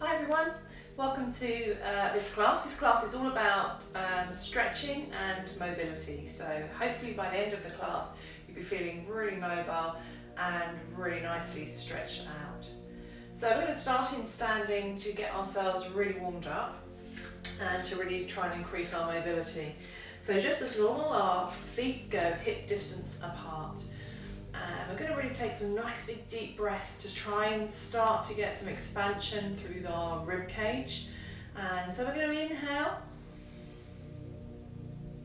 Hi everyone, welcome to this class. This class is all about stretching and mobility. So hopefully by the end of the class you'll be feeling really mobile and really nicely stretched out. So we're going to start in standing to get ourselves really warmed up and to really try and increase our mobility. So just as normal, our feet go hip distance apart. And we're going to really take some nice big deep breaths to try and start to get some expansion through our rib cage. And so we're going to inhale,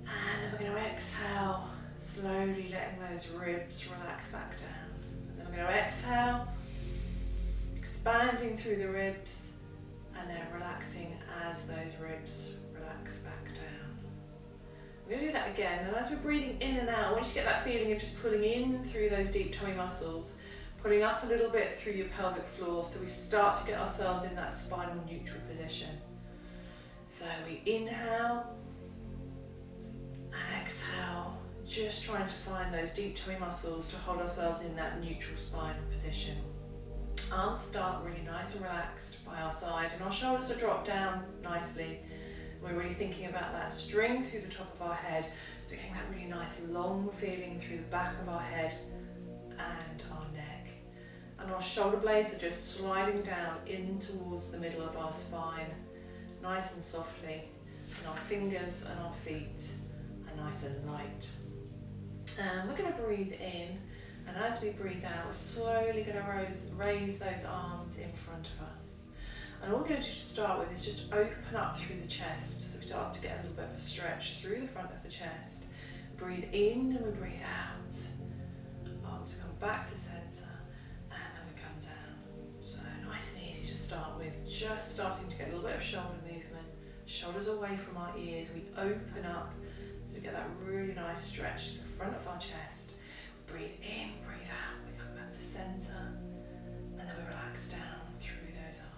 and then we're going to exhale, slowly letting those ribs relax back down. And then we're going to exhale, expanding through the ribs, and then relaxing as those ribs relax back down. We're going to do that again, and as we're breathing in and out, I want you to get that feeling of just pulling in through those deep tummy muscles, pulling up a little bit through your pelvic floor so we start to get ourselves in that spinal neutral position. So we inhale and exhale, just trying to find those deep tummy muscles to hold ourselves in that neutral spinal position. Arms start really nice and relaxed by our side, and our shoulders are dropped down nicely. We're really thinking about that string through the top of our head, so we're getting that really nice long feeling through the back of our head and our neck. And our shoulder blades are just sliding down in towards the middle of our spine, nice and softly. And our fingers and our feet are nice and light. And we're going to breathe in, and as we breathe out, we're slowly going to raise those arms in front of us. And all we're going to do to start with is just open up through the chest, so we start to get a little bit of a stretch through the front of the chest. Breathe in and we breathe out. Arms come back to centre, and then we come down. So nice and easy to start with, just starting to get a little bit of shoulder movement. Shoulders away from our ears, we open up, so we get that really nice stretch to the front of our chest. Breathe in, breathe out, we come back to centre, and then we relax down through those arms.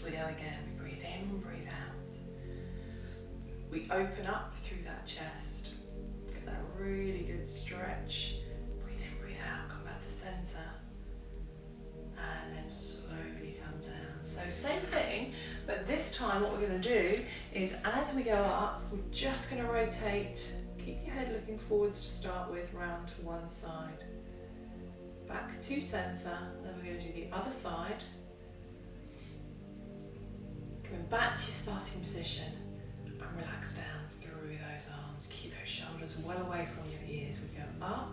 We go again, we breathe in, breathe out. We open up through that chest, get that really good stretch. Breathe in, breathe out, come back to centre, and then slowly come down. So same thing, but this time what we're going to do is as we go up, we're just going to rotate. Keep your head looking forwards to start with, round to one side. Back to centre, then we're going to do the other side. Coming back to your starting position and relax down through those arms. Keep those shoulders well away from your ears. We go up,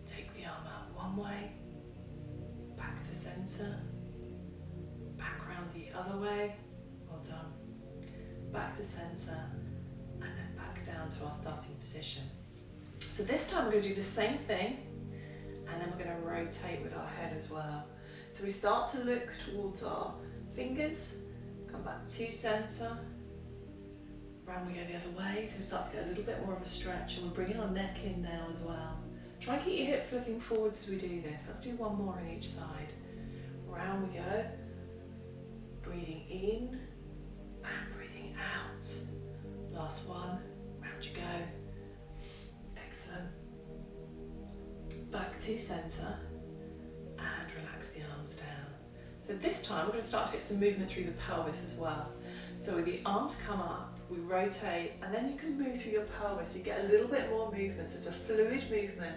take the arm out one way, back to centre, back round the other way, well done, back to centre, and then back down to our starting position. So this time we're going to do the same thing, and then we're going to rotate with our head as well. So we start to look towards our fingers, come back to centre, round we go the other way, so we start to get a little bit more of a stretch, and we're bringing our neck in now as well. Try and keep your hips looking forwards as we do this. Let's do one more on each side. Round we go, breathing in and breathing out. Last one, round you go. Excellent. Back to centre, and relax the arms down. So this time we're going to start to get some movement through the pelvis as well. So with the arms come up, we rotate, and then you can move through your pelvis. You get a little bit more movement, so it's a fluid movement.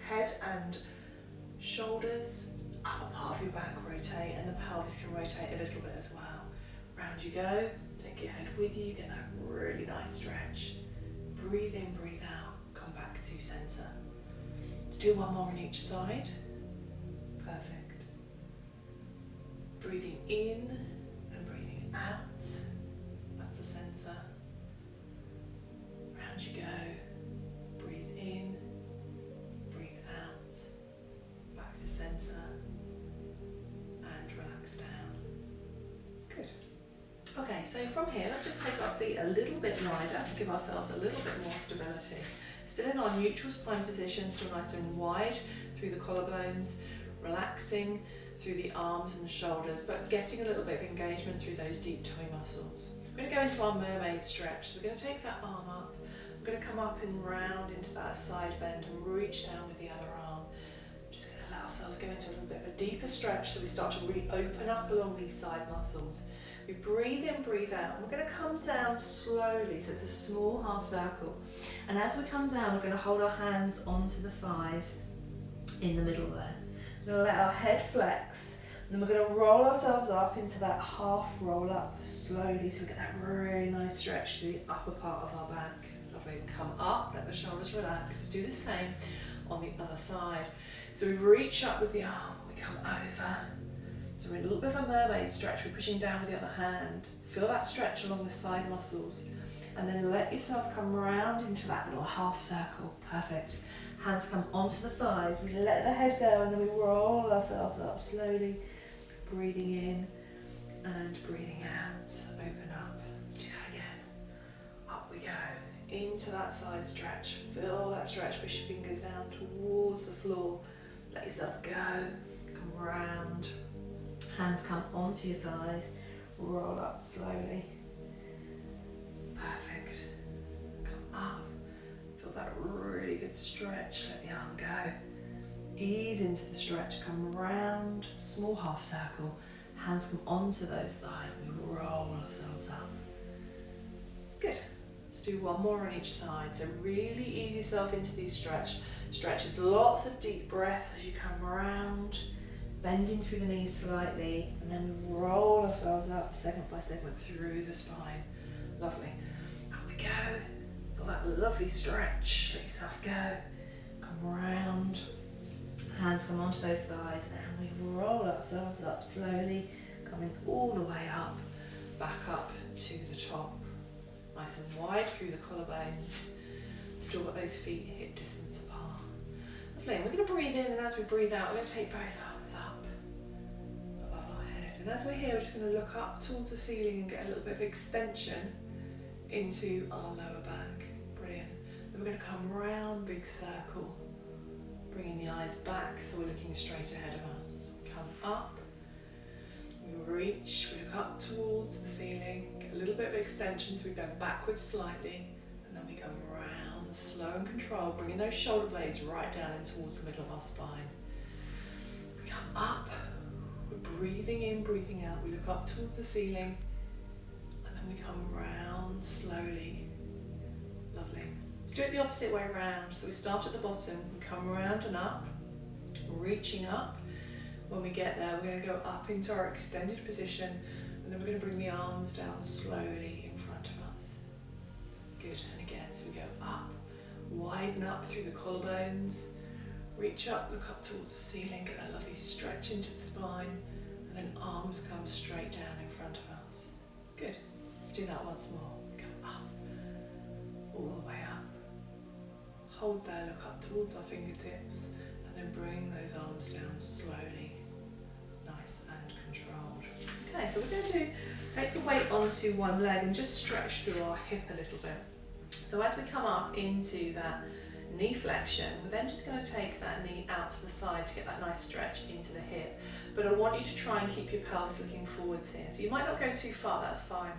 Head and shoulders, upper part of your back rotate, and the pelvis can rotate a little bit as well. Round you go, take your head with you, get that really nice stretch. Breathe in, breathe out, come back to centre. Let's do one more on each side. Perfect. Breathing in and breathing out, back to centre. Round you go, breathe in, breathe out, back to centre, and relax down. Good. Okay, so from here, let's just take our feet a little bit wider to give ourselves a little bit more stability. Still in our neutral spine position, still nice and wide through the collarbones, relaxing through the arms and the shoulders, but getting a little bit of engagement through those deep tummy muscles. We're going to go into our mermaid stretch. So we're going to take that arm up, we're going to come up and round into that side bend and reach down with the other arm. Just going to let ourselves go into a little bit of a deeper stretch, so we start to really open up along these side muscles. We breathe in, breathe out, and we're going to come down slowly, so it's a small half circle. And as we come down, we're going to hold our hands onto the thighs in the middle there. We're going to let our head flex, and then we're going to roll ourselves up into that half roll up slowly, so we get that really nice stretch to the upper part of our back. Lovely. Come up, let the shoulders relax. Let's do the same on the other side. So we reach up with the arm, we come over. So we're in a little bit of a mermaid stretch, we're pushing down with the other hand. Feel that stretch along the side muscles. And then let yourself come round into that little half circle. Perfect. Hands come onto the thighs, we let the head go, and then we roll ourselves up slowly. Breathing in and breathing out. Open up. Let's do that again. Up we go. Into that side stretch. Feel that stretch. Push your fingers down towards the floor. Let yourself go. Come round. Hands come onto your thighs. Roll up slowly. Perfect. Come up. Feel that really good stretch. Let the arm go. Ease into the stretch. Come round. Small half circle. Hands come onto those thighs and we roll ourselves up. Good. Let's do one more on each side. So really ease yourself into these stretches. Lots of deep breaths as you come around, bending through the knees slightly, and then we roll ourselves up segment by segment through the spine. Lovely. Up we go. Feel that lovely stretch. Let yourself go. Come around. Hands come onto those thighs, and we roll ourselves up slowly, coming all the way up, back up to the top. Nice and wide through the collarbones. Still got those feet hip distance apart. Lovely. And we're going to breathe in, and as we breathe out, we're going to take both arms up above our head. And as we're here, we're just going to look up towards the ceiling and get a little bit of extension into our lower back. Brilliant. Then we're going to come round, big circle, bringing the eyes back so we're looking straight ahead of us. We come up. We reach, we look up towards the ceiling, get a little bit of extension, so we bend backwards slightly, and then we come round, slow and controlled, bringing those shoulder blades right down in towards the middle of our spine. We come up, we're breathing in, breathing out, we look up towards the ceiling, and then we come round slowly. Lovely. Let's do it the opposite way around. So we start at the bottom, we come round and up, reaching up. When we get there, we're going to go up into our extended position, and then we're going to bring the arms down slowly in front of us. Good, and again, so we go up, widen up through the collarbones, reach up, look up towards the ceiling, get a lovely stretch into the spine, and then arms come straight down in front of us. Good, let's do that once more. Go up, all the way up. Hold there, look up towards our fingertips, and then bring those arms down slowly, nice and controlled. Okay, so we're going to take the weight onto one leg and just stretch through our hip a little bit. So as we come up into that knee flexion, we're then just going to take that knee out to the side to get that nice stretch into the hip. But I want you to try and keep your pelvis looking forwards here. So you might not go too far, that's fine.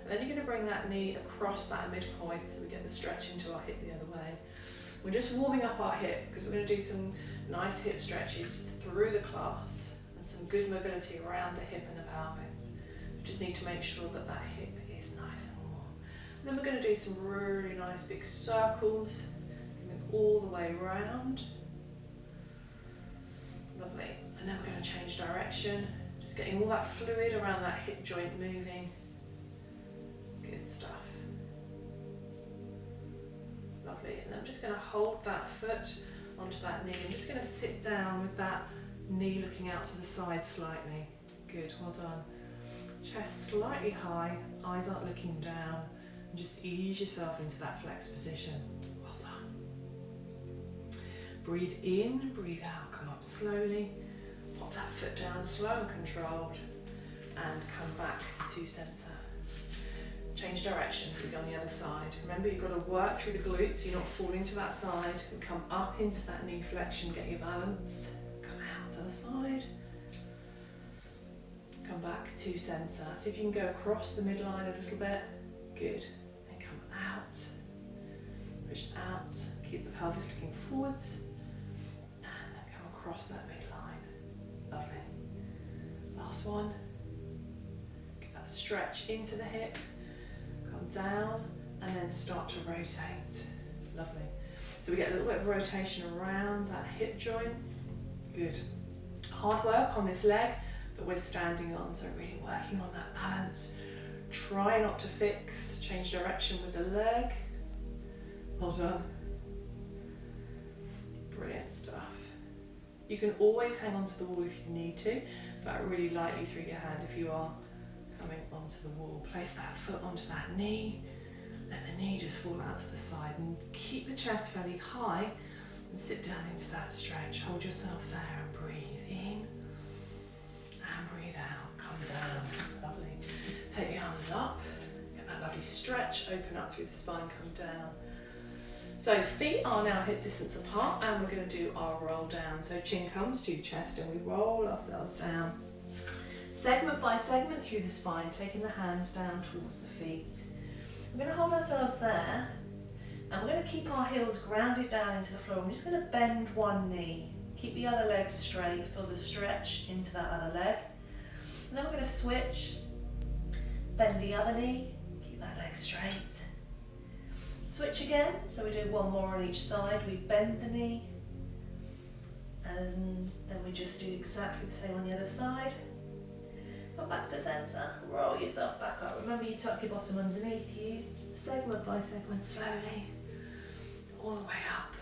And then you're going to bring that knee across that midpoint so we get the stretch into our hip the other way. We're just warming up our hip because we're going to do some nice hip stretches through the class and some good mobility around the hip and the pelvis. We just need to make sure that that hip is nice and warm. And then we're going to do some really nice big circles, coming all the way around. Lovely. And then we're going to change direction, just getting all that fluid around that hip joint moving. Good stuff. Lovely. And I'm just going to hold that foot onto that knee. I'm just going to sit down with that knee looking out to the side slightly. Good, well done. Chest slightly high, eyes aren't looking down, and just ease yourself into that flex position. Well done. Breathe in, breathe out, come up slowly. Pop that foot down, slow and controlled, and come back to centre. Change direction, so we go on the other side. Remember, you've got to work through the glutes so you're not falling to that side. And come up into that knee flexion, get your balance. Come out to the side. Come back to centre. See if you can go across the midline a little bit. Good. And come out. Push out. Keep the pelvis looking forwards. And then come across that midline. Lovely. Last one. Get that stretch into the hip. Come down and then start to rotate. Lovely. So we get a little bit of rotation around that hip joint. Good. Hard work on this leg that we're standing on, so really working on that balance. Try not to fix, change direction with the leg. Well done. Brilliant stuff. You can always hang onto the wall if you need to, but really lightly through your hand if you are coming onto the wall. Place that foot onto that knee. Let the knee just fall out to the side and keep the chest fairly high and sit down into that stretch. Hold yourself there and breathe in and breathe out. Come down. Lovely. Take the arms up. Get that lovely stretch. Open up through the spine. Come down. So feet are now hip distance apart and we're going to do our roll down. So chin comes to chest and we roll ourselves down. Segment by segment through the spine, taking the hands down towards the feet. We're going to hold ourselves there and we're going to keep our heels grounded down into the floor. I'm just going to bend one knee. Keep the other leg straight, feel the stretch into that other leg. And then we're going to switch, bend the other knee, keep that leg straight. Switch again, so we do one more on each side. We bend the knee and then we just do exactly the same on the other side. Come back to centre, roll yourself back up. Remember you tuck your bottom underneath you, segment by segment, slowly, all the way up.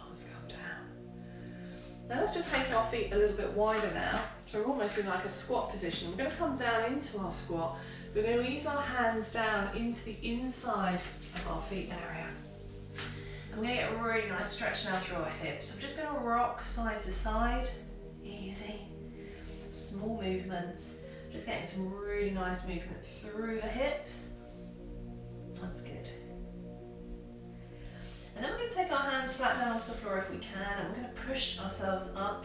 Arms come down. Now let's just take our feet a little bit wider now. So we're almost in like a squat position. We're going to come down into our squat. We're going to ease our hands down into the inside of our feet area. I'm going to get a really nice stretch now through our hips. I'm just going to rock side to side, easy. Small movements, just getting some really nice movement through the hips. That's good. And then we're going to take our hands flat down to the floor if we can, and we're going to push ourselves up.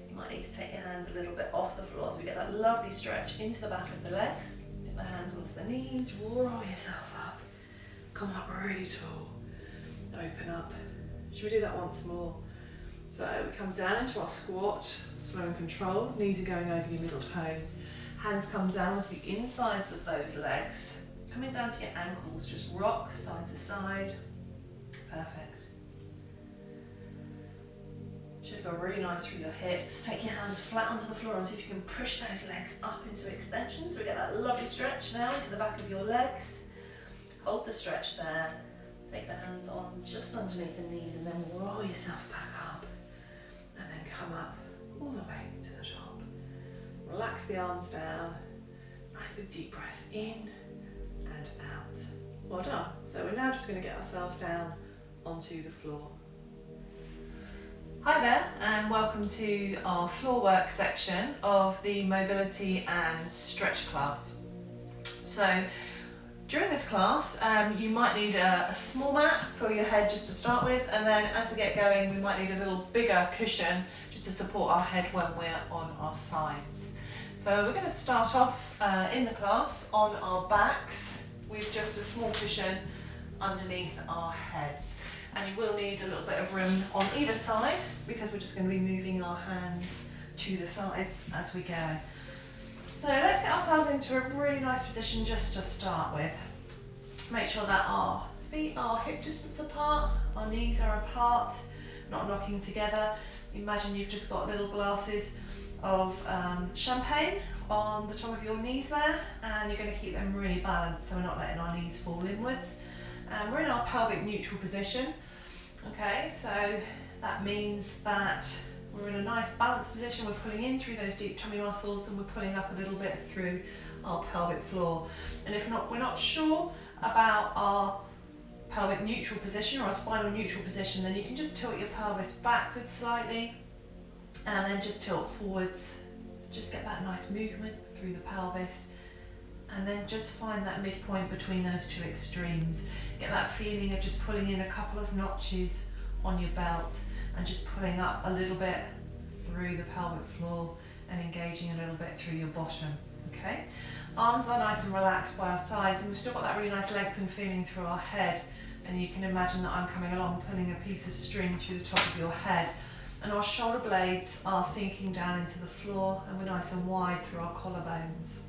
You might need to take your hands a little bit off the floor so we get that lovely stretch into the back of the legs. Get the hands onto the knees, roll yourself up. Come up really tall. Open up. Should we do that once more? So we come down into our squat, slow and controlled, knees are going over your middle toes. Hands come down to the insides of those legs. Coming down to your ankles, just rock side to side. Perfect. Should feel really nice through your hips. Take your hands flat onto the floor and see if you can push those legs up into extension. So we get that lovely stretch now into the back of your legs. Hold the stretch there. Take the hands on just underneath the knees and then roll yourself back up. And then come up all the way to the top. Relax the arms down. Nice big deep breath in and out. Well done. So we're now just going to get ourselves down onto the floor. Hi there and welcome to our floor work section of the mobility and stretch class. So during this class, you might need a small mat for your head just to start with, and then as we get going, we might need a little bigger cushion just to support our head when we're on our sides. So we're going to start off in the class on our backs with just a small cushion underneath our heads. And you will need a little bit of room on either side because we're just going to be moving our hands to the sides as we go. So let's get ourselves into a really nice position just to start with. Make sure that our feet are hip distance apart, our knees are apart, not knocking together. Imagine you've just got little glasses of champagne on the top of your knees there, and you're going to keep them really balanced so we're not letting our knees fall inwards. We're in our pelvic neutral position. Okay, so that means that we're in a nice balanced position. We're pulling in through those deep tummy muscles and we're pulling up a little bit through our pelvic floor. And if not, we're not sure about our pelvic neutral position or our spinal neutral position, then you can just tilt your pelvis backwards slightly and then just tilt forwards. Just get that nice movement through the pelvis. And then just find that midpoint between those two extremes. Get that feeling of just pulling in a couple of notches on your belt and just pulling up a little bit through the pelvic floor and engaging a little bit through your bottom, okay? Arms are nice and relaxed by our sides, and we've still got that really nice lengthened feeling through our head. And you can imagine that I'm coming along pulling a piece of string through the top of your head. And our shoulder blades are sinking down into the floor, and we're nice and wide through our collarbones.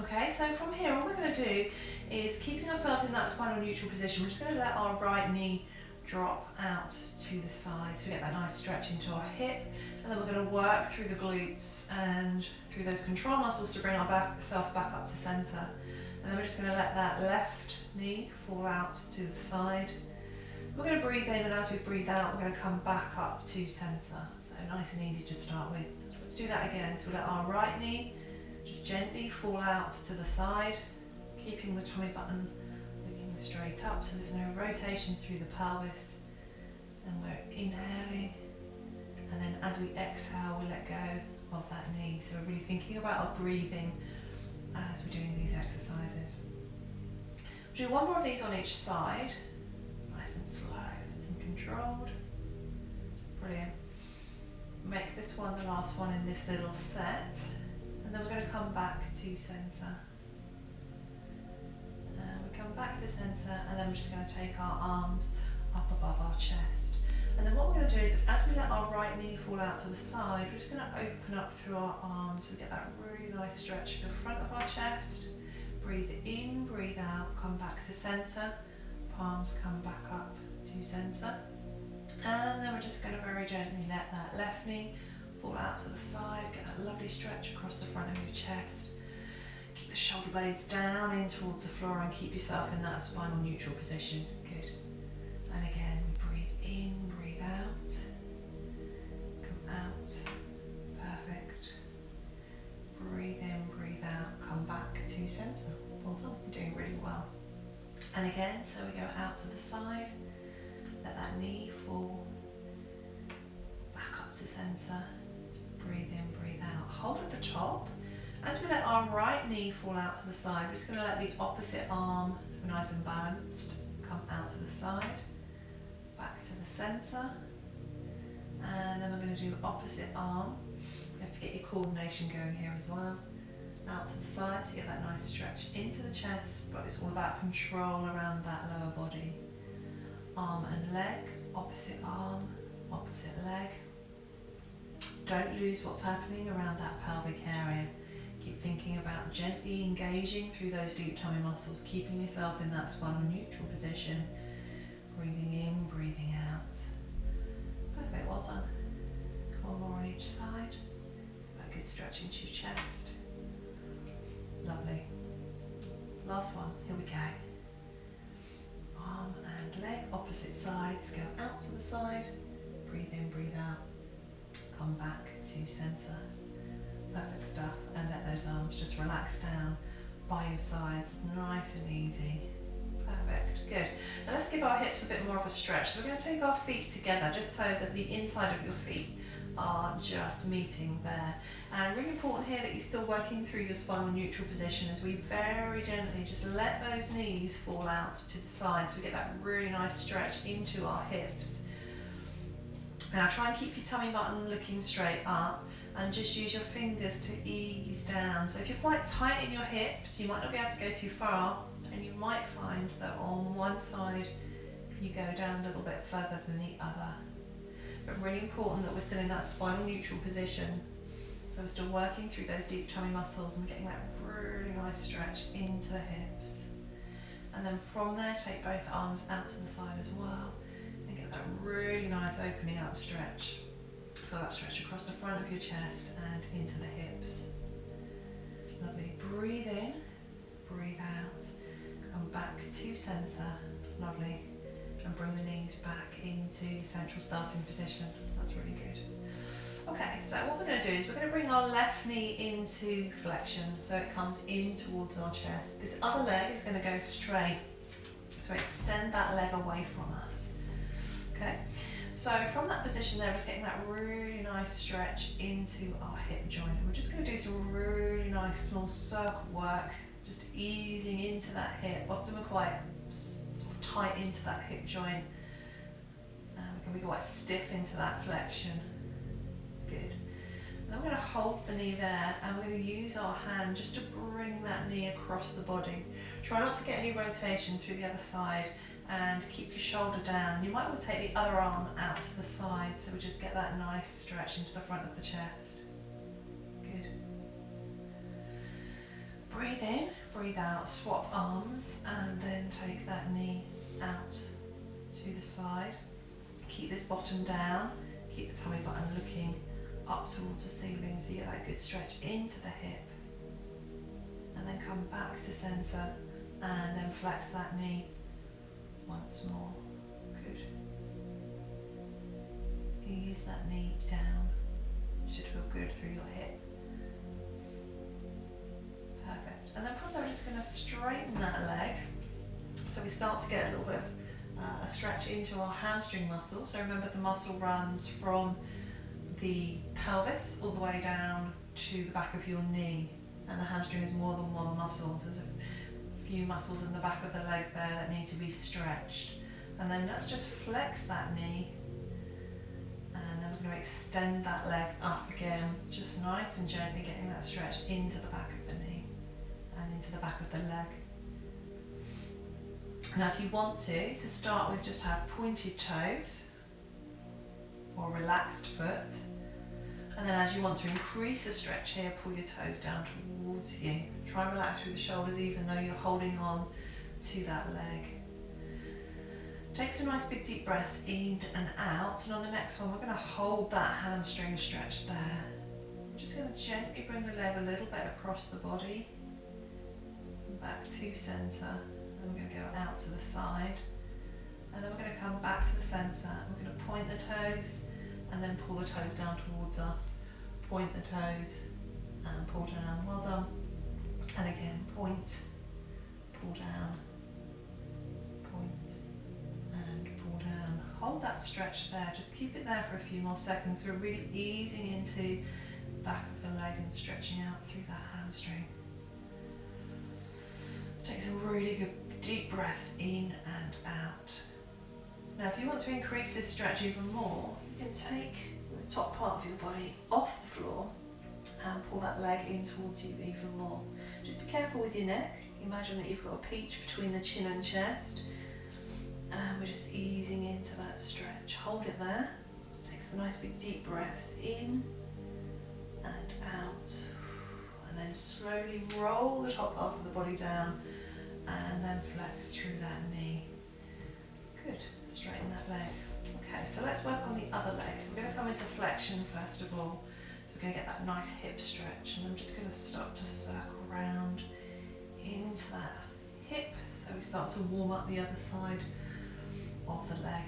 Okay, so from here, all we're going to do is, keeping ourselves in that spinal neutral position, we're just going to let our right knee drop out to the side, so we get that nice stretch into our hip, and then we're going to work through the glutes and through those control muscles to bring our self back up to center. And then we're just going to let that left knee fall out to the side. We're going to breathe in, and as we breathe out, we're going to come back up to center. So nice and easy to start with. Let's do that again. So we let our right knee just gently fall out to the side, keeping the tummy button looking straight up, so there's no rotation through the pelvis. And we're inhaling, and then as we exhale, we let go of that knee. So we're really thinking about our breathing as we're doing these exercises. We'll do one more of these on each side, nice and slow and controlled. Brilliant. Make this one the last one in this little set, and then we're going to come back to center. We come back to center, and then we're just going to take our arms up above our chest. And then what we're going to do is, as we let our right knee fall out to the side, we're just going to open up through our arms so we get that really nice stretch to the front of our chest. Breathe in, breathe out, come back to center. Palms come back up to center. And then we're just going to very gently let that left knee fall out to the side. Get that lovely stretch across the front of your chest. Keep the shoulder blades down in towards the floor, and keep yourself in that spinal neutral position. Good. And again, we breathe in, breathe out. Come out. Perfect. Breathe in, breathe out. Come back to center. Well done. You're doing really well. And again, so we go out to the side. Let that knee fall back up to center. Breathe in, breathe out. Hold at the top. As we let our right knee fall out to the side, we're just going to let the opposite arm, so we're nice and balanced, come out to the side, back to the center. And then we're going to do opposite arm. You have to get your coordination going here as well. Out to the side to get that nice stretch into the chest, but it's all about control around that lower body. Arm and leg, opposite arm, opposite leg. Don't lose what's happening around that pelvic area. Keep thinking about gently engaging through those deep tummy muscles, keeping yourself in that spinal neutral position. Breathing in, breathing out. Perfect, well done. One more on each side. A good stretch into your chest. Lovely. Last one, here we go. Arm and leg, opposite sides, go out to the side. Breathe in, breathe out. Come back to center. Perfect stuff. And let those arms just relax down by your sides, nice and easy. Perfect, good. Now let's give our hips a bit more of a stretch. So we're going to take our feet together just so that the inside of your feet are just meeting there. And really important here that you're still working through your spinal neutral position as we very gently just let those knees fall out to the side so we get that really nice stretch into our hips. Now try and keep your tummy button looking straight up, and just use your fingers to ease down. So if you're quite tight in your hips, you might not be able to go too far, and you might find that on one side you go down a little bit further than the other. But really important that we're still in that spinal neutral position. So we're still working through those deep tummy muscles and getting that really nice stretch into the hips. And then from there, take both arms out to the side as well, and get that really nice opening up stretch. Feel that stretch across the front of your chest and into the hips. Lovely. Breathe in, breathe out. Come back to center. Lovely. And bring the knees back into central starting position. That's really good. Okay, so what we're going to do is we're going to bring our left knee into flexion so it comes in towards our chest. This other leg is going to go straight. So extend that leg away from us. Okay. So from that position there, we're just getting that really nice stretch into our hip joint. And we're just going to do some really nice small circle work, just easing into that hip. Often we're quite sort of tight into that hip joint. We can be quite stiff into that flexion. It's good. And then we're going to hold the knee there, and we're going to use our hand just to bring that knee across the body. Try not to get any rotation through the other side, and keep your shoulder down. You might want to take the other arm out to the side, so we just get that nice stretch into the front of the chest. Good. Breathe in, breathe out, swap arms, and then take that knee out to the side. Keep this bottom down, keep the tummy button looking up towards the ceiling so you get that good stretch into the hip. And then come back to centre and then flex that knee once more. Good. Ease that knee down. Should feel good through your hip. Perfect. And then from there we're just going to straighten that leg. So we start to get a little bit of a stretch into our hamstring muscle. So remember, the muscle runs from the pelvis all the way down to the back of your knee. And the hamstring is more than one muscle. So there's a few muscles in the back of the leg there that need to be stretched. And then let's just flex that knee. And then we're going to extend that leg up again, just nice and gently getting that stretch into the back of the knee and into the back of the leg. Now if you want to start with, just have pointed toes or relaxed foot. And then as you want to increase the stretch here, pull your toes down towards you. Try and relax through the shoulders even though you're holding on to that leg. Take some nice big deep breaths in and out. And on the next one, we're going to hold that hamstring stretch there. I'm just going to gently bring the leg a little bit across the body. Back to centre. And we're going to go out to the side. And then we're going to come back to the centre. We're going to point the toes and then pull the toes down towards us. Point the toes and pull down. Well done. And again, point, pull down, point and pull down. Hold that stretch there. Just keep it there for a few more seconds. We're really easing into the back of the leg and stretching out through that hamstring. Take some really good deep breaths in and out. Now if you want to increase this stretch even more, you can take the top part of your body off the floor and pull that leg in towards you even more. Just be careful with your neck. Imagine that you've got a peach between the chin and chest. And we're just easing into that stretch. Hold it there. Take some nice big deep breaths in and out. And then slowly roll the top part of the body down and then flex through that knee. Good. Straighten that leg. Okay, so let's work on the other leg. So we're going to come into flexion first of all. So we're going to get that nice hip stretch, and I'm just going to start to circle around into that hip. So we start to warm up the other side of the leg.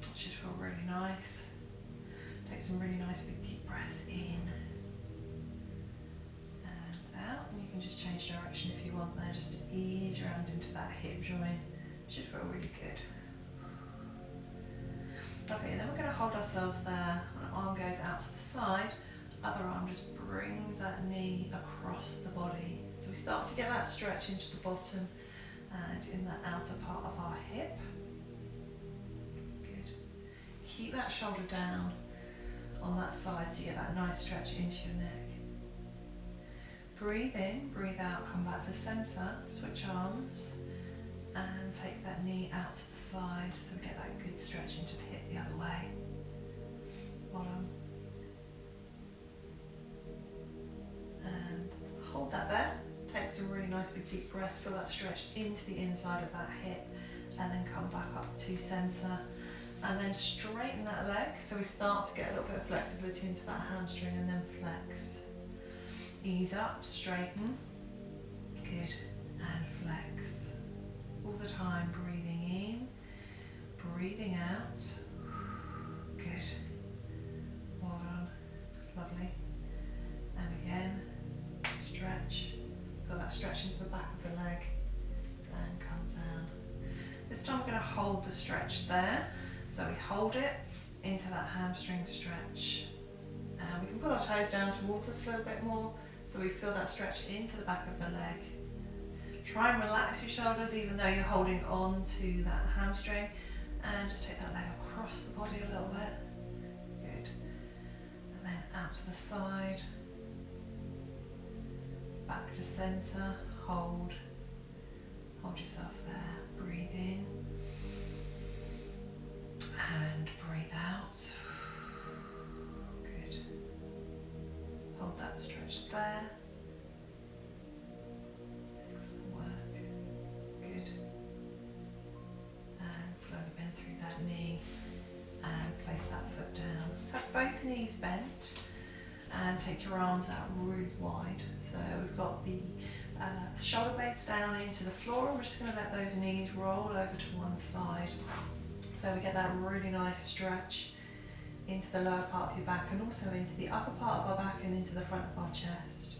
It should feel really nice. Take some really nice big deep breaths in and out. And you can just change direction if you want there, just to ease around into that hip joint. It should feel really good. Okay, then we're going to hold ourselves there. One arm goes out to the side, other arm just brings that knee across the body. So we start to get that stretch into the bottom and in the outer part of our hip. Good. Keep that shoulder down on that side so you get that nice stretch into your neck. Breathe in, breathe out, come back to centre, switch arms. And take that knee out to the side so we get that good stretch into the hip the other way. Well done. And hold that there. Take some really nice big deep breaths, feel that stretch into the inside of that hip, and then come back up to centre. And then straighten that leg so we start to get a little bit of flexibility into that hamstring and then flex. Ease up, straighten. Good. And flex. All the time, breathing in, breathing out. Good. Well done. Lovely. And again, stretch. Feel that stretch into the back of the leg and come down. This time we're going to hold the stretch there. So we hold it into that hamstring stretch. And we can put our toes down towards us a little bit more so we feel that stretch into the back of the leg. Try and relax your shoulders even though you're holding on to that hamstring, and just take that leg across the body a little bit. Good. And then out to the side, back to centre, hold yourself there, breathe in And breathe out. Good. Hold that stretch there. Excellent work. Good. And slowly bend through that knee and place that foot down. Have both knees bent and take your arms out really wide. So we've got the shoulder blades down into the floor, and we're just going to let those knees roll over to one side. So we get that really nice stretch into the lower part of your back and also into the upper part of our back and into the front of our chest.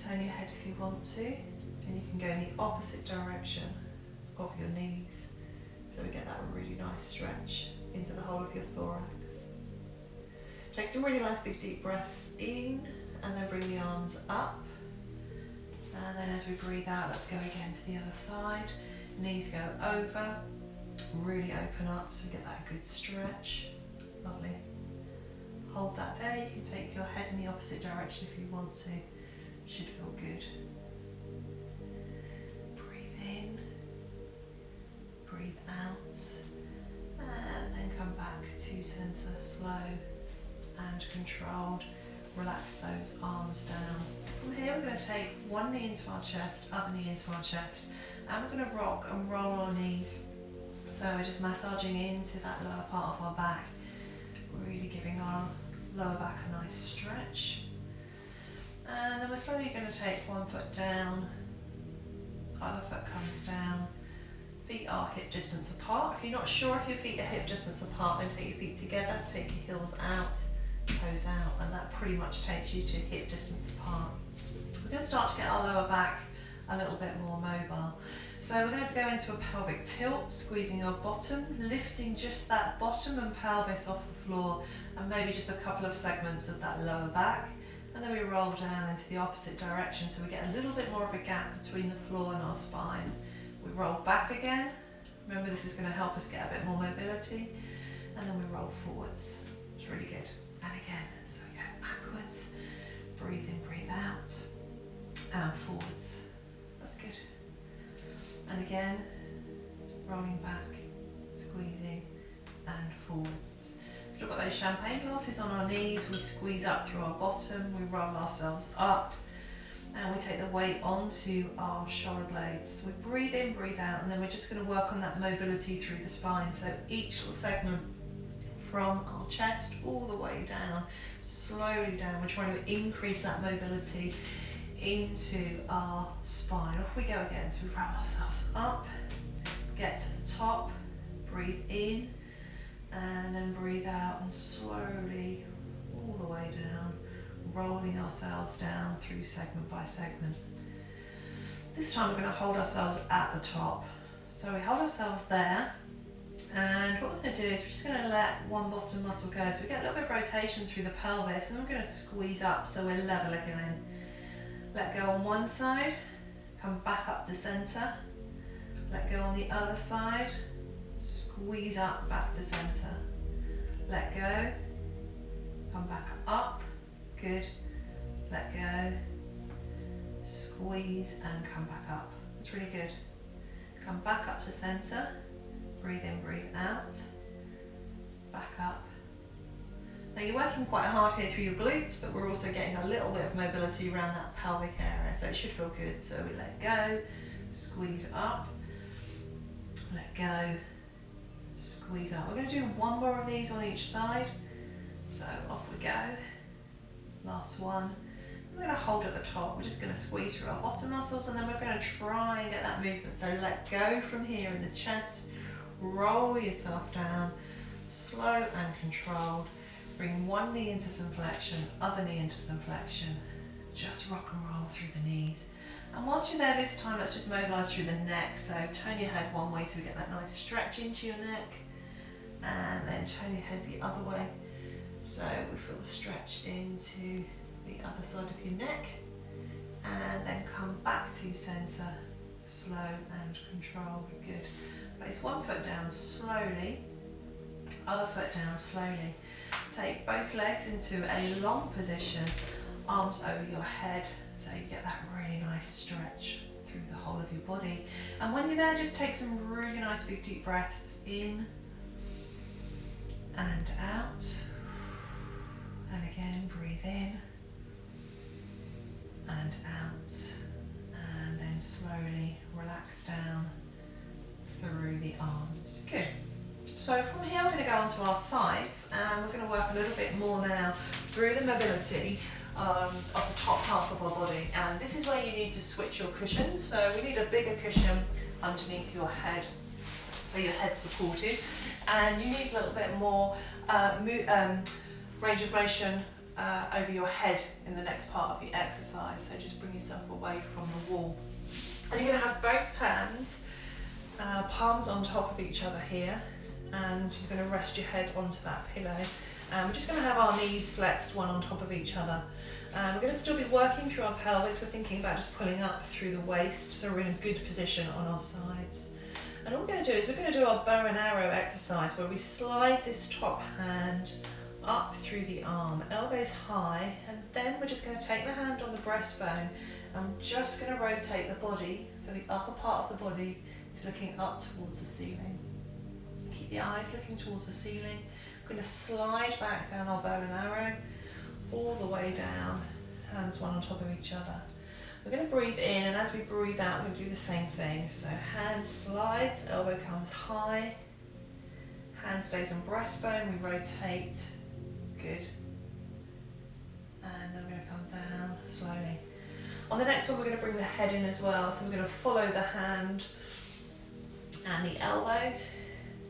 Turn your head if you want to, and you can go in the opposite direction of your knees. So we get that really nice stretch into the whole of your thorax. Take some really nice big deep breaths in, and then bring the arms up. And then as we breathe out, let's go again to the other side. Knees go over, really open up so get that good stretch. Lovely. Hold that there. You can take your head in the opposite direction if you want to. Should feel good. Breathe in, breathe out, and then come back to center, slow and controlled. Relax those arms down. From here we're going to take one knee into our chest, other knee into our chest, and we're going to rock and roll our knees. So we're just massaging into that lower part of our back, really giving our lower back a nice stretch. And then we're slowly going to take one foot down, other foot comes down, feet are hip distance apart. If you're not sure if your feet are hip distance apart, then take your feet together, take your heels out, toes out, and that pretty much takes you to hip distance apart. We're going to start to get our lower back a little bit more mobile. So we're going to go into a pelvic tilt, squeezing our bottom, lifting just that bottom and pelvis off the floor, and maybe just a couple of segments of that lower back. And then we roll down into the opposite direction, so we get a little bit more of a gap between the floor and our spine. We roll back again. Remember, this is going to help us get a bit more mobility. And then we roll forwards. It's really good. And again, so we go backwards, breathe in, breathe out, and forwards. That's good. And again, rolling back, squeezing, and forwards. So we've got those champagne glasses on our knees, we squeeze up through our bottom, we roll ourselves up, and we take the weight onto our shoulder blades. We breathe in, breathe out, and then we're just going to work on that mobility through the spine. So each little segment from our chest all the way down, slowly down, we're trying to increase that mobility into our spine. Off we go again. So we roll ourselves up, get to the top, breathe in, and then breathe out, and slowly all the way down, rolling ourselves down through segment by segment. This time we're going to hold ourselves at the top. So we hold ourselves there, and what we're going to do is we're just going to let one bottom muscle go. So we get a little bit of rotation through the pelvis, and then we're going to squeeze up so we're level again. Let go on one side, come back up to center, let go on the other side, squeeze up back to center, let go, come back up, good, let go, squeeze and come back up. That's really good. Come back up to center, breathe in, breathe out, back up. Now you're working quite hard here through your glutes, but we're also getting a little bit of mobility around that pelvic area, so it should feel good. So we let go, squeeze up, let go, squeeze up. We're going to do one more of these on each side. So off we go. Last one. We're going to hold at the top. We're just going to squeeze through our bottom muscles, and then we're going to try and get that movement. So let go from here in the chest, roll yourself down, slow and controlled. Bring one knee into some flexion, other knee into some flexion. Just rock and roll through the knees. And whilst you're there this time, let's just mobilise through the neck. So turn your head one way so we get that nice stretch into your neck. And then turn your head the other way. So we feel the stretch into the other side of your neck. And then come back to centre, slow and controlled. Good. Place one foot down slowly, other foot down slowly. Take both legs into a long position, arms over your head, so you get that really nice stretch through the whole of your body. And when you're there, just take some really nice big deep breaths in and out. And again, breathe in and out. And then slowly relax down through the arms. Good. So from here we're going to go onto our sides and we're going to work a little bit more now through the mobility of the top half of our body. And this is where you need to switch your cushion. So we need a bigger cushion underneath your head, so your head's supported. And you need a little bit more range of motion over your head in the next part of the exercise. So just bring yourself away from the wall. And you're going to have both hands, palms on top of each other here. And you're going to rest your head onto that pillow. And we're just going to have our knees flexed one on top of each other. And we're going to still be working through our pelvis. We're thinking about just pulling up through the waist, so we're in a good position on our sides. And all we're going to do is we're going to do our bow and arrow exercise where we slide this top hand up through the arm, elbows high, and then we're just going to take the hand on the breastbone. I'm just going to rotate the body, so the upper part of the body is looking up towards the ceiling. Keep the eyes looking towards the ceiling. We're going to slide back down our bow and arrow, all the way down, hands one on top of each other. We're going to breathe in, and as we breathe out, we're going to do the same thing. So hand slides, elbow comes high, hand stays on breastbone, we rotate, good. And then we're going to come down slowly. On the next one, we're going to bring the head in as well. So we're going to follow the hand and the elbow.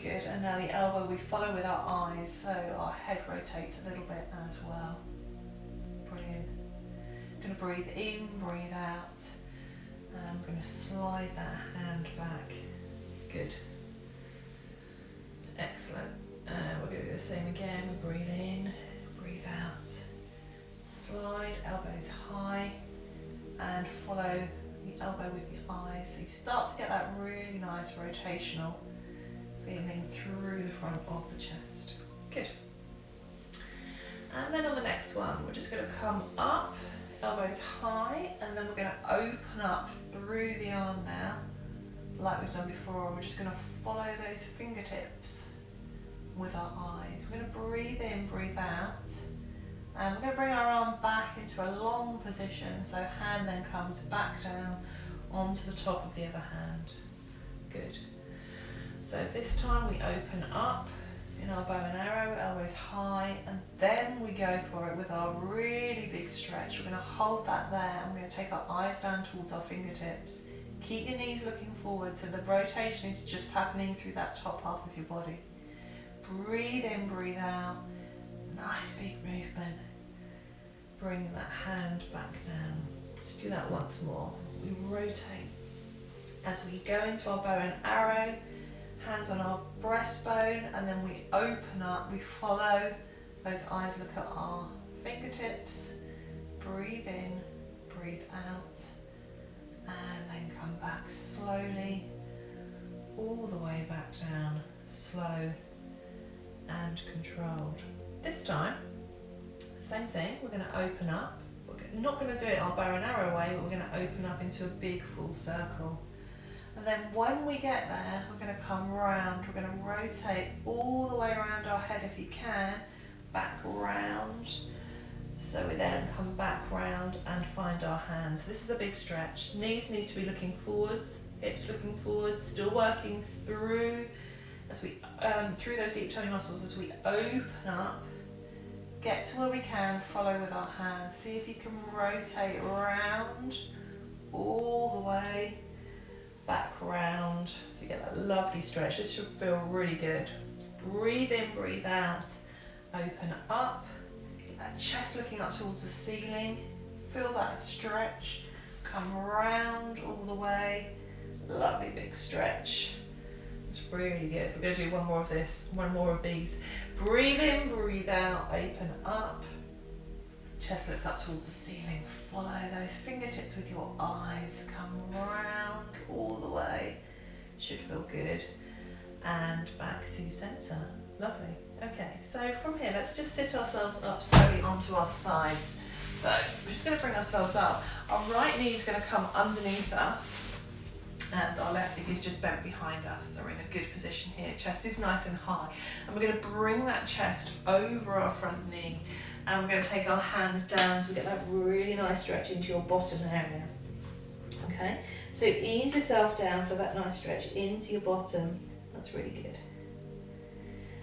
Good, and now the elbow we follow with our eyes, so our head rotates a little bit as well. Brilliant. Going to breathe in, breathe out, and I'm going to slide that hand back. It's good. Excellent. And we're going to do the same again. We breathe in, breathe out, slide, elbows high, and follow the elbow with your eyes. So you start to get that really nice rotational feeling through the front of the chest. Good. And then on the next one, we're just going to come up, elbows high, and then we're going to open up through the arm now, like we've done before, and we're just going to follow those fingertips with our eyes. We're going to breathe in, breathe out, and we're going to bring our arm back into a long position, so hand then comes back down onto the top of the other hand. Good. So this time we open up in our bow and arrow, elbows high, and then we go for it with our really big stretch. We're going to hold that there, and we're going to take our eyes down towards our fingertips. Keep your knees looking forward, so the rotation is just happening through that top half of your body. Breathe in, breathe out. Nice big movement. Bring that hand back down. Just do that once more. We rotate. As we go into our bow and arrow, hands on our breastbone, and then we open up, we follow those eyes, look at our fingertips, breathe in, breathe out, and then come back slowly, all the way back down, slow and controlled. This time, same thing, we're going to open up. We're not going to do it our bow and arrow way, but we're going to open up into a big full circle. And then when we get there, we're going to come round. We're going to rotate all the way around our head if you can, back round. So we then come back round and find our hands. This is a big stretch. Knees need to be looking forwards, hips looking forwards, still working through as we through those deep tummy muscles as we open up. Get to where we can, follow with our hands. See if you can rotate around all the way back round, so you get that lovely stretch. This should feel really good. Breathe in, breathe out, open up, get that chest looking up towards the ceiling, feel that stretch, come round all the way, lovely big stretch. It's really good. We're going to do one more of this, one more of these. Breathe in, breathe out, open up, chest looks up towards the ceiling, follow those fingertips with your eyes, come round all the way, should feel good, and back to centre. Lovely. Okay, so from here let's just sit ourselves up slowly onto our sides. So we're just going to bring ourselves up. Our right knee is going to come underneath us, And our left leg is just bent behind us, so we're in a good position here. Chest is nice and high. And we're going to bring that chest over our front knee. And we're going to take our hands down so we get that really nice stretch into your bottom area. Okay, so ease yourself down for that nice stretch into your bottom. That's really good.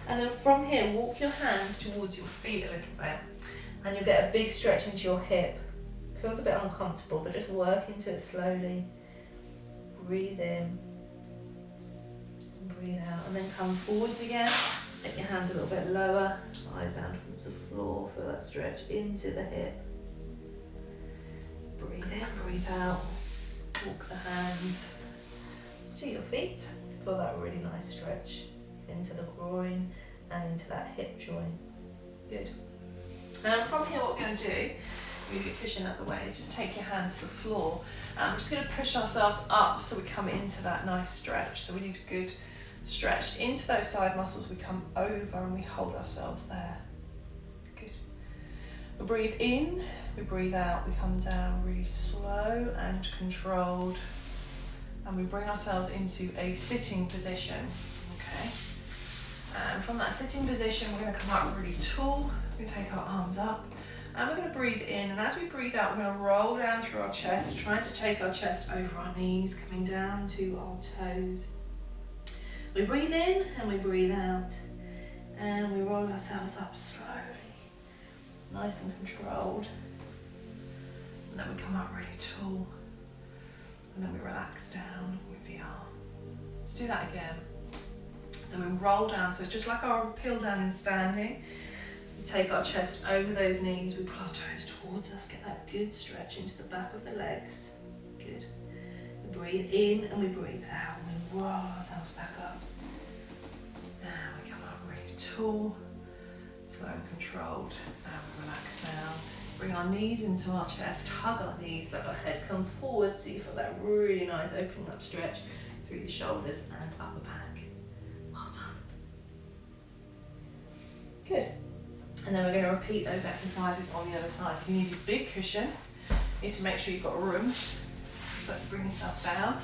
And then from here, walk your hands towards your feet a little bit. And you'll get a big stretch into your hip. Feels a bit uncomfortable, but just work into it slowly. Breathe in, breathe out, and then come forwards again. Take your hands a little bit lower, eyes down towards the floor, feel that stretch into the hip. Breathe in, breathe out, walk the hands to your feet. Feel that really nice stretch into the groin and into that hip joint. Good. And from here, what we're going to do, move your cushion out of the way, is just take your hands to the floor. And we're just going to push ourselves up so we come into that nice stretch. So we need a good stretch into those side muscles. We come over and we hold ourselves there. Good. We breathe in, we breathe out, we come down really slow and controlled. And we bring ourselves into a sitting position. Okay. And from that sitting position, we're going to come up really tall. We're going to take our arms up. And we're going to breathe in, and as we breathe out, we're going to roll down through our chest, trying to take our chest over our knees, coming down to our toes. We breathe in and we breathe out, and we roll ourselves up slowly, nice and controlled. And then we come up really tall, and then we relax down with the arms. Let's do that again. So we roll down, so it's just like our peel down in standing. Take our chest over those knees, we pull our toes towards us, get that good stretch into the back of the legs. Good. We breathe in and we breathe out, and we roll ourselves back up. And we come up really tall, slow and controlled, and we relax down. Bring our knees into our chest, hug our knees, let our head come forward so you feel that really nice opening up stretch through your shoulders and upper back. Well done. Good. And then we're going to repeat those exercises on the other side. So you need a big cushion. You need to make sure you've got room. So bring yourself down.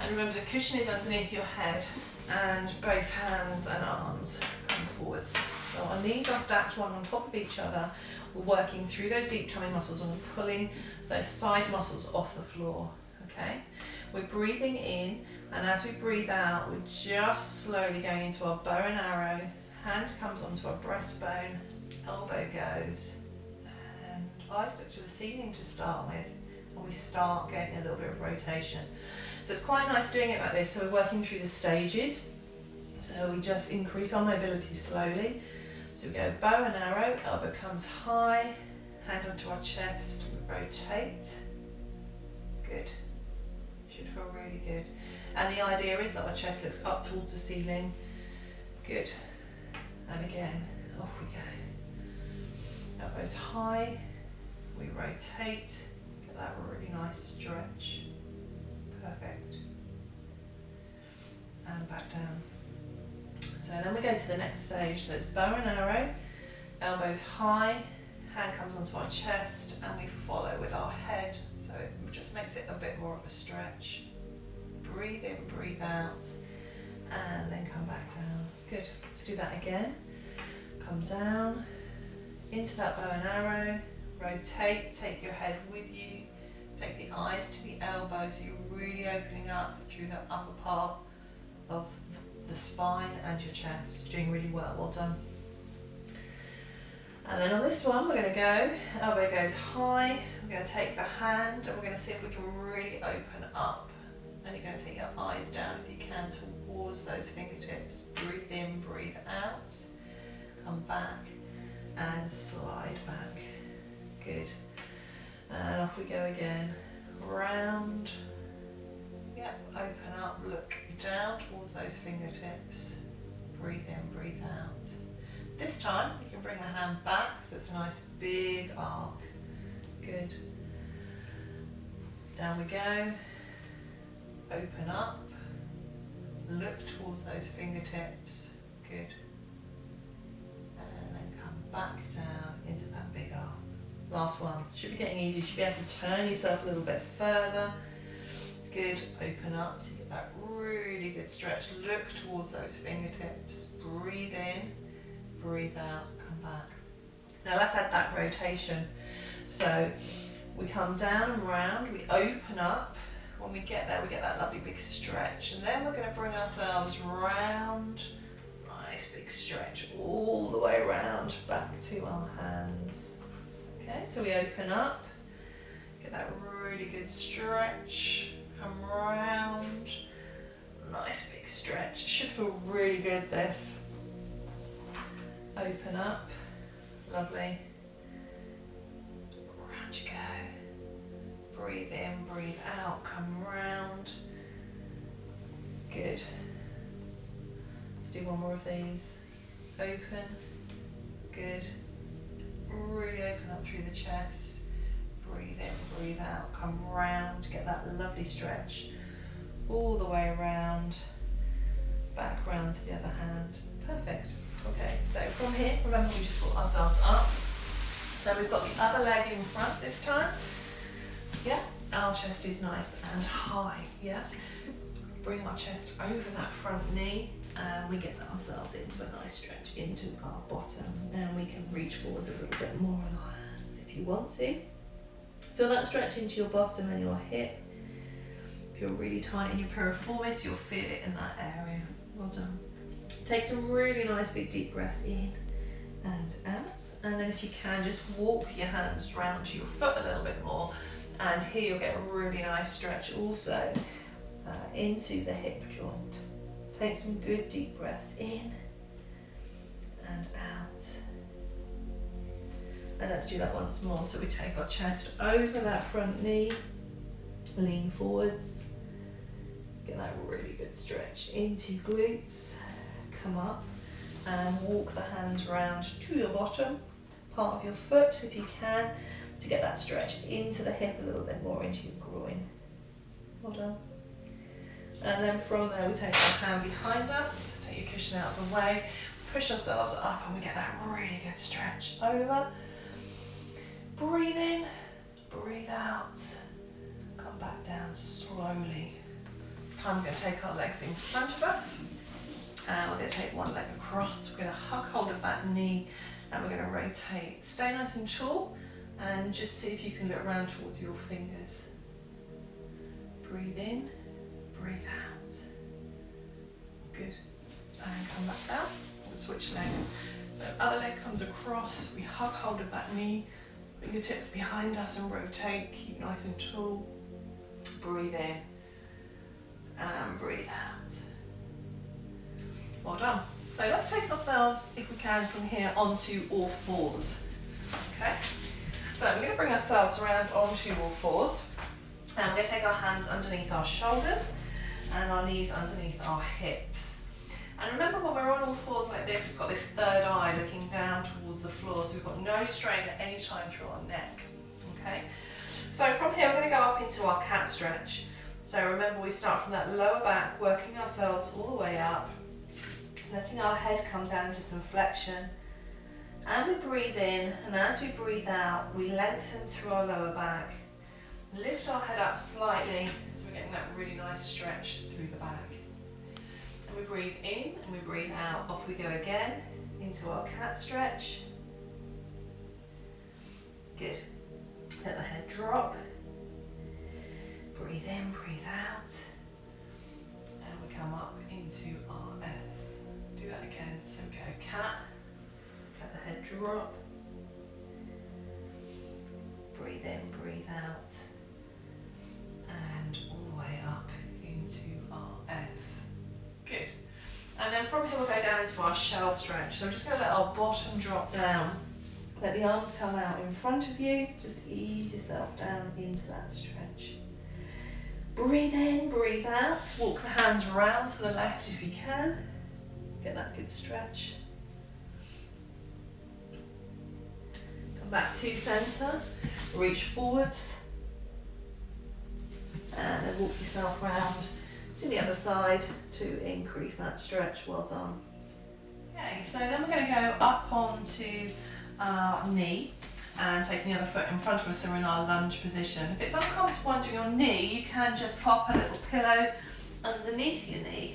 And remember, the cushion is underneath your head, and both hands and arms come forwards. So our knees are stacked one on top of each other. We're working through those deep tummy muscles, and we're pulling those side muscles off the floor. Okay? We're breathing in, and as we breathe out, we're just slowly going into our bow and arrow. Hand comes onto our breastbone, elbow goes, and eyes look to the ceiling to start with, and we start getting a little bit of rotation. So it's quite nice doing it like this. So we're working through the stages. So we just increase our mobility slowly. So we go bow and arrow, elbow comes high, hand onto our chest, we rotate. Good. Should feel really good. And the idea is that our chest looks up towards the ceiling. Good. And again, off we go. Elbows high, we rotate, get that really nice stretch. Perfect. And back down. So then we go to the next stage. So it's bow and arrow, elbows high, hand comes onto our chest, and we follow with our head. So it just makes it a bit more of a stretch. Breathe in, breathe out, and then come back down. Good. Let's do that again. Come down into that bow and arrow, rotate, take your head with you, take the eyes to the elbows, so you're really opening up through the upper part of the spine and your chest. You're doing really well, well done. And then on this one, we're going to go, elbow goes high, we're going to take the hand and we're going to see if we can really open up. And you're going to take your eyes down if you can towards those fingertips. Breathe in, breathe out. Come back and slide back. Good. And off we go again. Round. Yep, open up, look down towards those fingertips. Breathe in, breathe out. This time you can bring the hand back so it's a nice big arc. Good. Down we go. Open up, look towards those fingertips, good. And then come back down into that big arc. Last one, should be getting easy, you should be able to turn yourself a little bit further. Good, open up, so you get that really good stretch. Look towards those fingertips. Breathe in, breathe out, come back. Now let's add that rotation. So we come down and round, we open up. When we get there, we get that lovely big stretch. And then we're going to bring ourselves round. Nice big stretch all the way around, back to our hands. Okay, so we open up, get that really good stretch, come round. Nice big stretch. It should feel really good, this. Open up, lovely. Round you go. Breathe in, breathe out, come round. Good. Let's do one more of these. Open, good. Really open up through the chest. Breathe in, breathe out, come round, get that lovely stretch. All the way around, back round to the other hand. Perfect. Okay, so from here, remember we just brought ourselves up. So we've got the other leg in front this time. Yeah, our chest is nice and high, yeah. Bring our chest over that front knee and we get ourselves into a nice stretch into our bottom. And we can reach forwards a little bit more on our hands if you want to. Feel that stretch into your bottom and your hip. If you're really tight in your piriformis, you'll feel it in that area. Well done. Take some really nice big deep breaths in and out. And then if you can, just walk your hands round to your foot a little bit more. And here you'll get a really nice stretch also into the hip joint. Take some good deep breaths in and out. And let's do that once more. So we take our chest over that front knee, lean forwards, get that really good stretch into glutes, come up and walk the hands round to your bottom part of your foot if you can, to get that stretch into the hip a little bit more, into your groin. Well done. And then from there we take our hand behind us, take your cushion out of the way, push ourselves up and we get that really good stretch over. Breathe in, breathe out, come back down slowly. This time we're going to take our legs in front of us and we're going to take one leg across. We're going to hug hold of that knee and we're going to rotate. Stay nice and tall and just see if you can look around towards your fingers. Breathe in, breathe out. Good. And come back down. We'll switch legs. So other leg comes across, we hug hold of that knee. Fingertips behind us and rotate, keep nice and tall. Breathe in and breathe out. Well done. So let's take ourselves, if we can, from here onto all fours. Okay? So we're going to bring ourselves around onto all fours. And we're going to take our hands underneath our shoulders and our knees underneath our hips. And remember, when we're on all fours like this, we've got this third eye looking down towards the floor, so we've got no strain at any time through our neck. Okay? So from here, we're going to go up into our cat stretch. So remember, we start from that lower back, working ourselves all the way up, letting our head come down into some flexion. And we breathe in, and as we breathe out, we lengthen through our lower back. Lift our head up slightly, so we're getting that really nice stretch through the back. And we breathe in and we breathe out. Off we go again into our cat stretch. Good. Let the head drop. Breathe in, breathe out. And we come up into our S. Do that again. So we go cat. Let the head drop. Breathe in, breathe out. And all the way up into our S. Good. And then from here we'll go down into our shell stretch. So we're just going to let our bottom drop down. Let the arms come out in front of you. Just ease yourself down into that stretch. Breathe in, breathe out. Walk the hands round to the left if you can. Get that good stretch. Come back to centre. Reach forwards. And then walk yourself round to the other side to increase that stretch. Well done. Okay, so then we're going to go up onto our knee. and taking the other foot in front of us so we're in our lunge position. If it's uncomfortable under your knee, you can just pop a little pillow underneath your knee,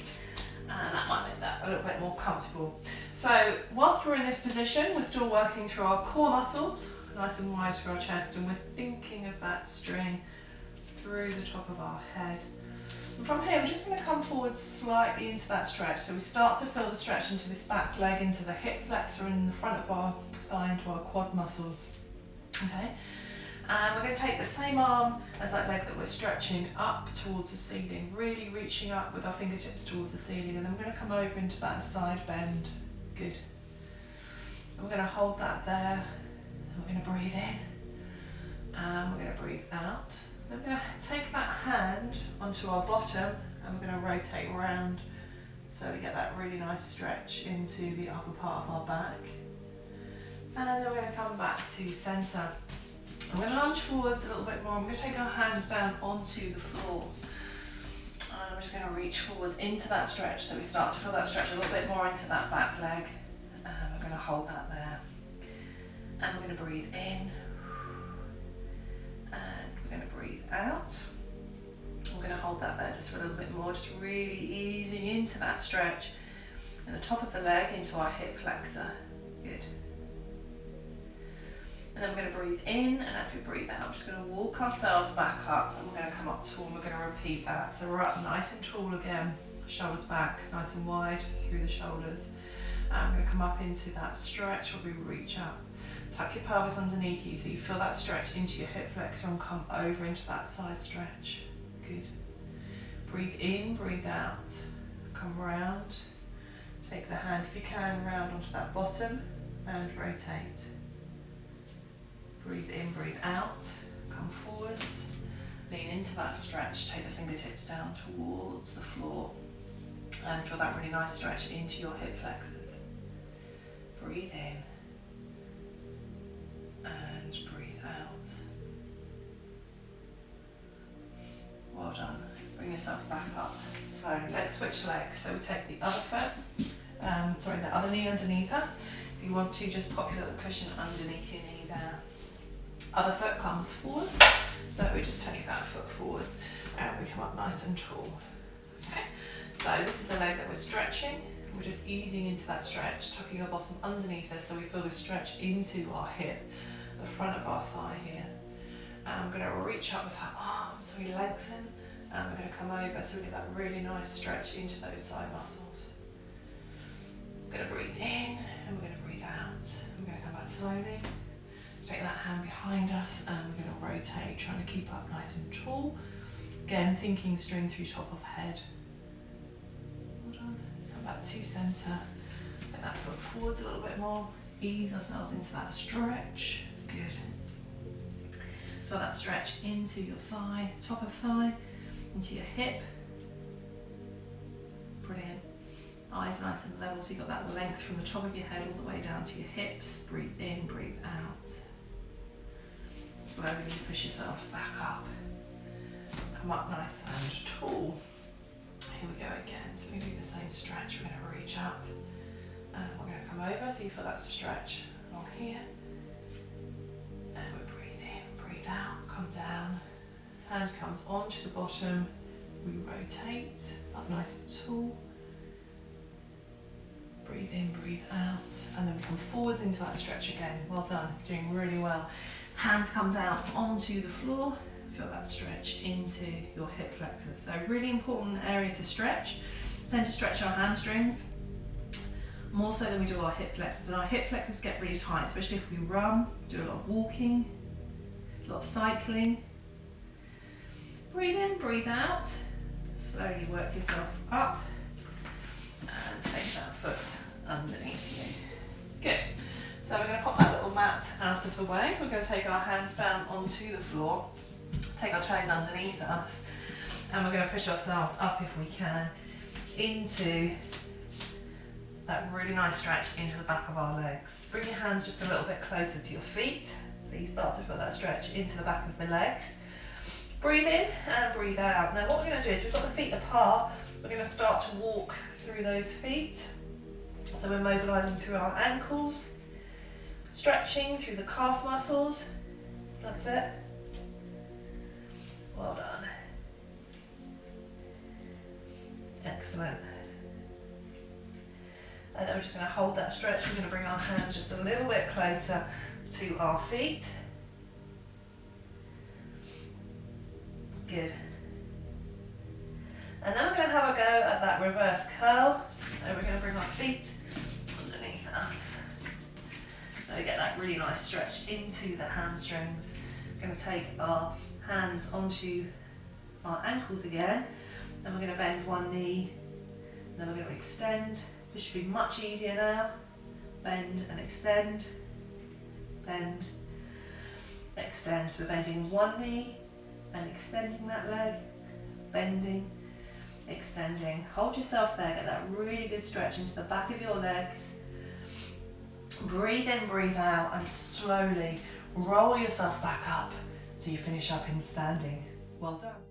and that might make that a little bit more comfortable. So whilst we're in this position, we're still working through our core muscles, nice and wide through our chest, and we're thinking of that string through the top of our head. And from here, we're just going to come forward slightly into that stretch. So we start to feel the stretch into this back leg, into the hip flexor in the front of our thigh, into our quad muscles. Okay, and we're going to take the same arm as that leg that we're stretching up towards the ceiling, really reaching up with our fingertips towards the ceiling, and then we're going to come over into that side bend. Good. And we're going to hold that there, and we're going to breathe in, and we're going to breathe out. Then we're going to take that hand onto our bottom, and we're going to rotate around so we get that really nice stretch into the upper part of our back. And then we're going to come back to centre. I'm going to lunge forwards a little bit more. I'm going to take our hands down onto the floor. And I'm just going to reach forwards into that stretch. So we start to feel that stretch a little bit more into that back leg. And we're going to hold that there. And we're going to breathe in. And we're going to breathe out. We're going to hold that there just for a little bit more, just really easing into that stretch. And the top of the leg into our hip flexor. Good. And then we're going to breathe in, and as we breathe out, we're just going to walk ourselves back up, and we're going to come up tall, and we're going to repeat that. So we're up nice and tall again, shoulders back, nice and wide through the shoulders. And we're going to come up into that stretch where we reach up. Tuck your pelvis underneath you so you feel that stretch into your hip flexor and come over into that side stretch. Good. Breathe in, breathe out. Come round. Take the hand, if you can, round onto that bottom and rotate. Breathe in, breathe out, come forwards, lean into that stretch, take the fingertips down towards the floor and feel that really nice stretch into your hip flexors. Breathe in and breathe out. Well done. Bring yourself back up. So let's switch legs. So we take the other foot, the other knee underneath us. If you want to, just pop your little cushion underneath your knee there. Other foot comes forwards, so we just take that foot forwards and we come up nice and tall. Okay, so this is the leg that we're stretching. We're just easing into that stretch, tucking our bottom underneath us so we feel the stretch into our hip, the front of our thigh here. And I'm going to reach up with our arms so we lengthen, and we're going to come over so we get that really nice stretch into those side muscles. We're going to breathe in and we're going to breathe out. We're going to come back slowly. Take that hand behind us and we're going to rotate, trying to keep up nice and tall. Again, thinking string through top of head. Hold on. Come back to centre. Take that foot forwards a little bit more. Ease ourselves into that stretch. Good. Feel that stretch into your thigh, top of thigh, into your hip. Brilliant. Eyes nice and level so you've got that length from the top of your head all the way down to your hips. Breathe in, breathe out. Slowly push yourself back up. Come up nice and tall. Here we go again. So we do the same stretch. We're going to reach up and we're going to come over so you feel that stretch along here. And we breathe in, breathe out, come down. Hand comes onto the bottom. We rotate up nice and tall. Breathe in, breathe out, and then we come forwards into that stretch again. Well done, doing really well. Hands come down onto the floor. Feel that stretch into your hip flexors. So really important area to stretch. We tend to stretch our hamstrings more so than we do our hip flexors. And our hip flexors get really tight, especially if we run, do a lot of walking, a lot of cycling. Breathe in, breathe out. Slowly work yourself up. And take that foot underneath you. Good. So we're going to pop that little mat out of the way. We're going to take our hands down onto the floor, take our toes underneath us, and we're going to push ourselves up if we can into that really nice stretch into the back of our legs. Bring your hands just a little bit closer to your feet so you start to feel that stretch into the back of the legs. Breathe in and breathe out. Now what we're going to do is we've got the feet apart. We're going to start to walk through those feet. So we're mobilising through our ankles, Stretching through the calf muscles. That's it. Well done. Excellent. And then we're just going to hold that stretch. We're going to bring our hands just a little bit closer to our feet. Good. And then we're going to have a go at that reverse curl. So we're going to bring our feet underneath us. So we get that really nice stretch into the hamstrings. We're going to take our hands onto our ankles again. And we're going to bend one knee. And then we're going to extend. This should be much easier now. Bend and extend. Bend. Extend. So we're bending one knee and extending that leg. Bending. Extending. Hold yourself there, get that really good stretch into the back of your legs. Breathe in, breathe out, and slowly roll yourself back up so you finish up in standing. Well done.